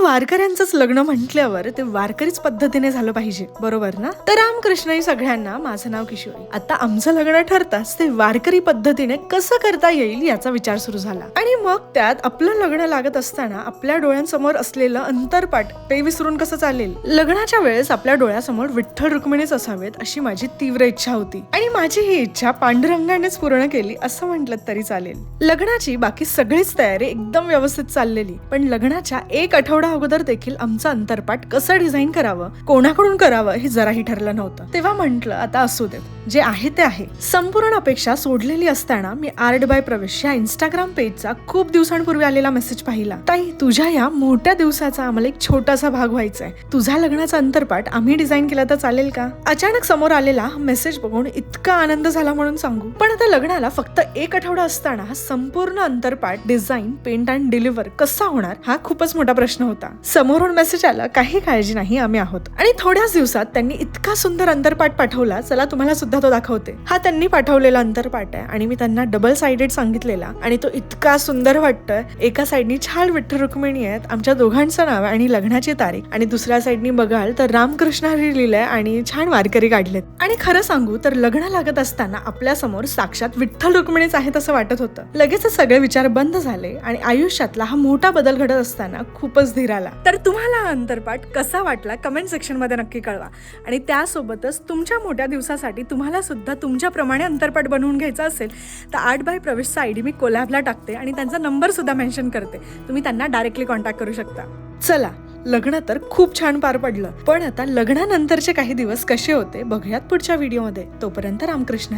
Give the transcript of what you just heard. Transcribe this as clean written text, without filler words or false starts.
वारकऱ्यांचंच लग्न म्हटल्यावर ते वारकरीच पद्धतीने झालं पाहिजे, बरोबर ना? तर रामकृष्ण सगळ्यांना, माझं नाव किशोरी. आता आमचं लग्न ठरताच ते वारकरी पद्धतीने कसं करता येईल याचा विचार सुरू झाला. आणि मग त्यात आपलं लग्न लागत असताना आपल्या डोळ्यांसमोर असलेलं अंतरपाट ते विसरून कसं चालेल? लग्नाच्या वेळेस आपल्या डोळ्यासमोर विठ्ठल रुक्मिणीच असावेत अशी माझी तीव्र इच्छा होती. आणि माझी ही इच्छा पांडुरंगानेच पूर्ण केली असं म्हटलं तरी चालेल. लग्नाची बाकी सगळीच तयारी एकदम व्यवस्थित चाललेली, पण लग्नाच्या एक आठवडा अगोदर देखील आमचं अंतरपाट कसं डिझाईन करावं, कोणाकडून करावं हे जराही ठरलं नव्हतं. तेव्हा म्हंटल आता असू देत, जे आहे ते आहे. संपूर्ण अपेक्षा सोडलेली असताना मी आर्ट बाय प्रवेश या इंस्टाग्राम पेजचा खूप दिवसांपूर्वी आलेला मेसेज पाहिला. ताई, तुझ्या या मोठ्या दिवसाचा आम्हाला एक छोटासा भाग व्हायचा आहे. तुझा लग्नाचा अंतरपाट आम्ही डिझाईन केला तर चालेल का? अचानक समोर आलेला मेसेज बघून इतका आनंद झाला म्हणून सांगू. पण आता लग्नाला फक्त एक आठवडा असताना हा संपूर्ण अंतरपाट डिझाईन, पेंट आणि डिलिव्हर कसा होणार हा खूपच मोठा प्रश्न होता. समोरून मेसेज आला, काही काळजी नाही, आम्ही आहोत. आणि थोड्याच दिवसात त्यांनी इतका सुंदर अंतरपाट पाठवला. चला तुम्हाला सुद्धा तो दाखवते. हा त्यांनी पाठवलेला अंतरपाट आहे आणि मी त्यांना डबल साइडेड सांगितलेला आणि तो इतका सुंदर वाटतोय. एका साइडनी छान विठ्ठल रुक्मिणी आहेत, आमच्या दोघांचं नाव आणि लग्नाची तारीख, आणि दुसऱ्या साइडनी बघाल तर रामकृष्ण हरी लिहिलंय आणि छान वारकरी काढलेत. आणि खरं सांगू तर लग्न लागत असताना आपल्या समोर साक्षात विठ्ठल रुक्मिणीच आहेत असं वाटत होतं. लगेच सगळे विचार बंद झाले आणि आयुष्यातला हा मोठा बदल घडत असताना खूपच धीर आला. तर तुम्हाला हा अंतरपाट कसा वाटला कमेंट सेक्शन मध्ये नक्की कळवा. आणि त्यासोबतच तुमच्या मोठ्या दिवसासाठी तुम्हाला सुद्धा तुमच्याप्रमाणे अंतरपाट बनवून घ्यायचा असेल तर आर्ट बाय प्रवेशचा आयडी मी कोलॅबला टाकते आणि त्यांचा नंबर सुद्धा मेन्शन करते. तुम्ही त्यांना डायरेक्टली कॉन्टॅक्ट करू शकता. चला, लग्न तर खूप छान पार पडलं, पण आता लग्नानंतरचे काही दिवस कसे होते बघूयात पुढच्या व्हिडिओमध्ये. तोपर्यंत रामकृष्ण.